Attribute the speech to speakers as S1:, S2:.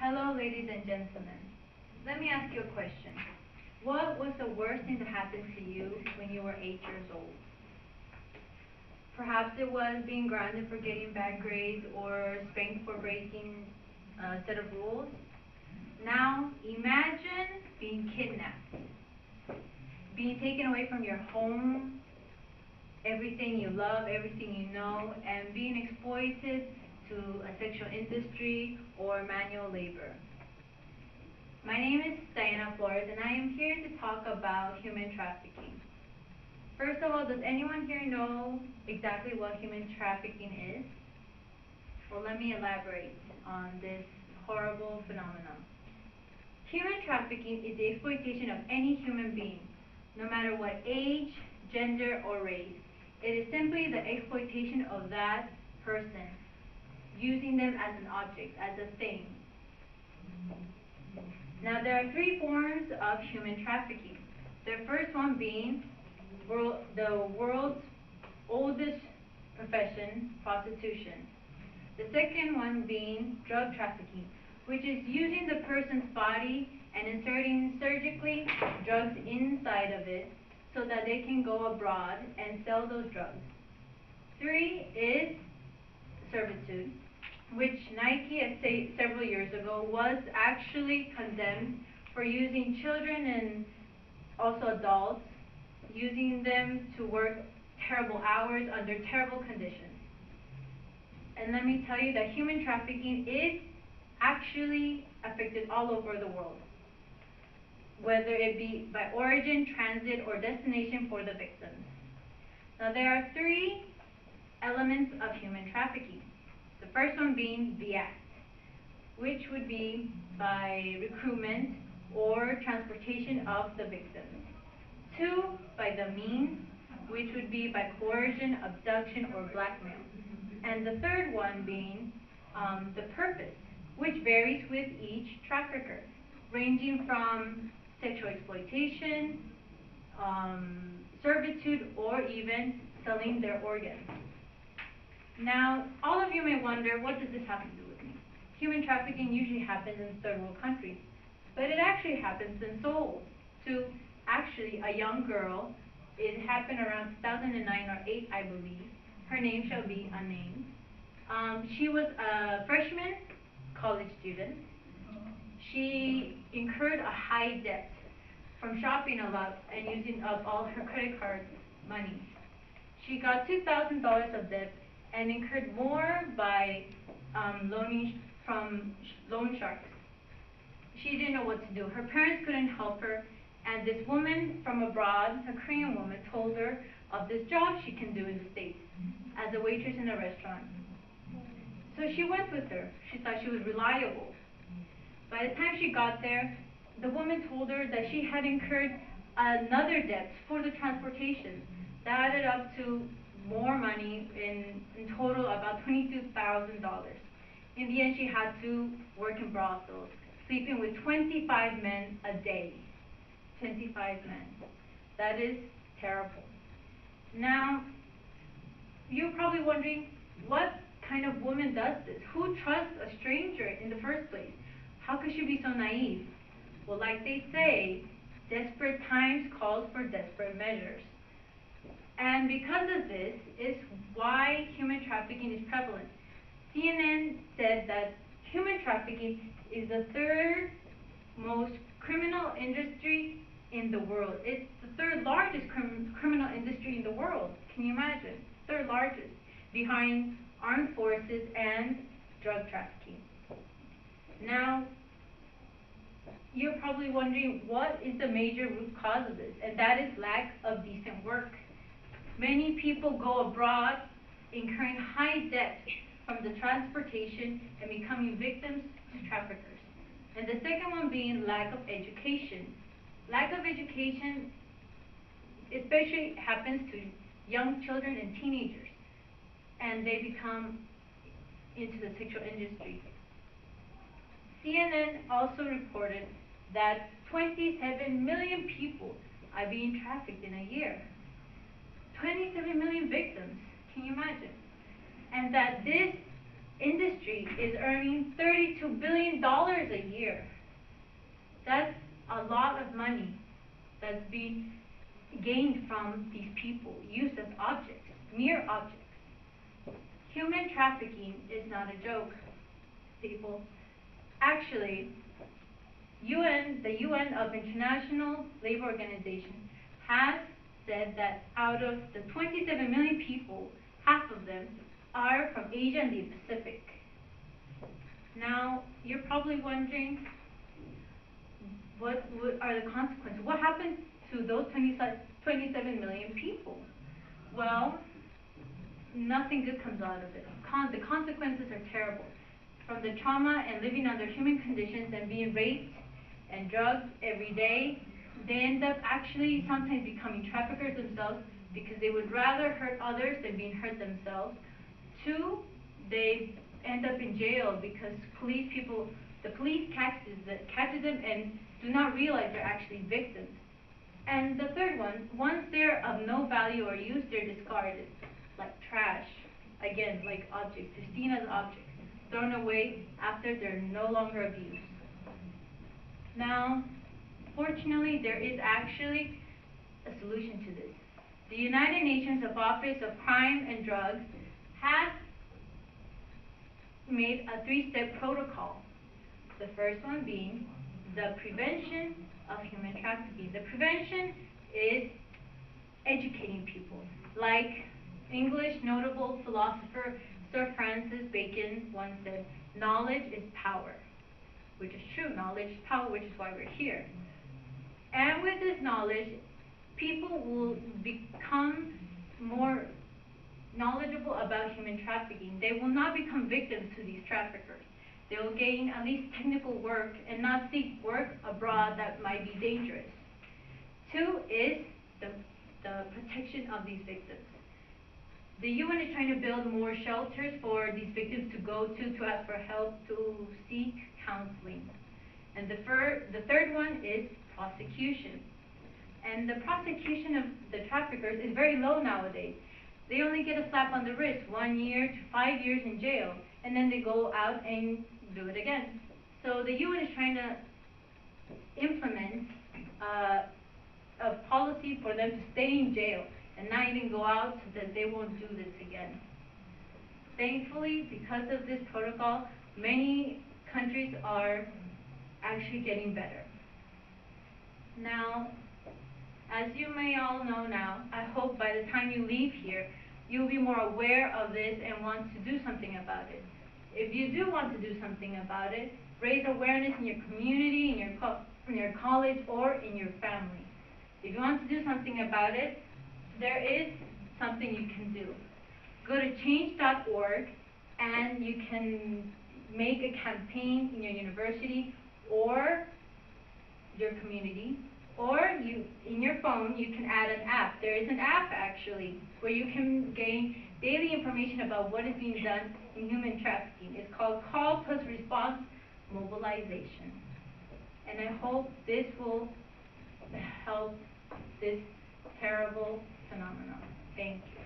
S1: Hello, ladies and gentlemen. Let me ask you a question. What was the worst thing that happened to you when you were 8 years old? Perhaps it was being grounded for getting bad grades or spanked for breaking a set of rules. Now, imagine being kidnapped, being taken away from your home, everything you love, everything you know, and being exploited to a sexual industry or manual labor. My name is Diana Flores, and I am here to talk about human trafficking. First of all, does anyone here know exactly what human trafficking is? Well, let me elaborate on this horrible phenomenon. Human trafficking is the exploitation of any human being, no matter what age, gender, or race. It is simply the exploitation of that person, using them as an object, as a thing. Now, there are three forms of human trafficking. The first one being the world's oldest profession, prostitution. The second one being drug trafficking, which is using the person's body and inserting surgically drugs inside of it so that they can go abroad and sell those drugs. Three is servitude, which Nike, several years ago, was actually condemned for using children and also adults, using them to work terrible hours under terrible conditions. And let me tell you that human trafficking is actually affected all over the world, whether it be by origin, transit, or destination for the victims. Now, there are three elements of human trafficking. The first one being the act, which would be by recruitment or transportation of the victims. Two, by the means, which would be by coercion, abduction, or blackmail. And the third one being the purpose, which varies with each trafficker, ranging from sexual exploitation, servitude, or even selling their organs. Now, all of you may wonder, what does this have to do with me? Human trafficking usually happens in third world countries, but it actually happens in Seoul to actually a young girl. It happened around 2009 or 8, I believe. Her name shall be unnamed. She was a freshman college student. She incurred a high debt from shopping a lot and using up all her credit card money. She got $2,000 of debt and incurred more by loaning from loan sharks. She didn't know what to do. Her parents couldn't help her, and this woman from abroad, a Korean woman, told her of this job she can do in the States as a waitress in a restaurant. So she went with her. She thought she was reliable. By the time she got there, the woman told her that she had incurred another debt for the transportation. That added up to more money, in total about $22,000. In the end, she had to work in brothels, sleeping with 25 men a day. 25 men. That is terrible. Now, you're probably wondering, what kind of woman does this? Who trusts a stranger in the first place? How could she be so naive? Well, like they say, desperate times calls for desperate measures. And because of this is why human trafficking is prevalent. CNN said that human trafficking is the third most criminal industry in the world. It's the third largest criminal industry in the world. Can you imagine? Third largest, behind armed forces and drug trafficking. Now, you're probably wondering, what is the major root cause of this? And that is lack of decent work. Many people go abroad incurring high debt from the transportation and becoming victims to traffickers. And the second one being lack of education. Lack of education especially happens to young children and teenagers, and they become into the sexual industry. CNN also reported that 27 million people are being trafficked in a year. 27 million victims, can you imagine? And that this industry is earning $32 billion a year. That's a lot of money that's being gained from these people, used as objects, mere objects. Human trafficking is not a joke, people. Actually, the UN of International Labor Organization has said that out of the 27 million people, half of them are from Asia and the Pacific. Now, you're probably wondering, what are the consequences? What happens to those 27 million people? Well, nothing good comes out of it. The consequences are terrible. From the trauma and living under human conditions and being raped and drugged every day, they end up actually sometimes becoming traffickers themselves because they would rather hurt others than being hurt themselves. Two, they end up in jail because the police catches them and do not realize they're actually victims. And the third one, once they're of no value or use, they're discarded, like trash, again, like objects. They're seen as objects, thrown away after they're no longer of use. Now, fortunately, there is actually a solution to this. The United Nations Office of Crime and Drugs has made a 3-step protocol. The first one being the prevention of human trafficking. The prevention is educating people. Like English notable philosopher Sir Francis Bacon once said, knowledge is power, which is true. Knowledge is power, which is why we're here. And with this knowledge, people will become more knowledgeable about human trafficking. They will not become victims to these traffickers. They will gain at least technical work and not seek work abroad that might be dangerous. Two is the protection of these victims. The UN is trying to build more shelters for these victims to go to ask for help, to seek counseling. And the third one is prosecution. And the prosecution of the traffickers is very low nowadays. They only get a slap on the wrist, 1 year to 5 years in jail, and then they go out and do it again. So the UN is trying to implement a policy for them to stay in jail and not even go out so that they won't do this again. Thankfully, because of this protocol, many countries are actually getting better. Now, as you may all know now, I hope by the time you leave here, you'll be more aware of this and want to do something about it. If you do want to do something about it, raise awareness in your community, in your college, or in your family. If you want to do something about it, there is something you can do. Go to change.org and you can make a campaign in your university or your community, or in your phone you can add an app. There is an app actually where you can gain daily information about what is being done in human trafficking. It's called Call Plus Response Mobilization. And I hope this will help this terrible phenomenon. Thank you.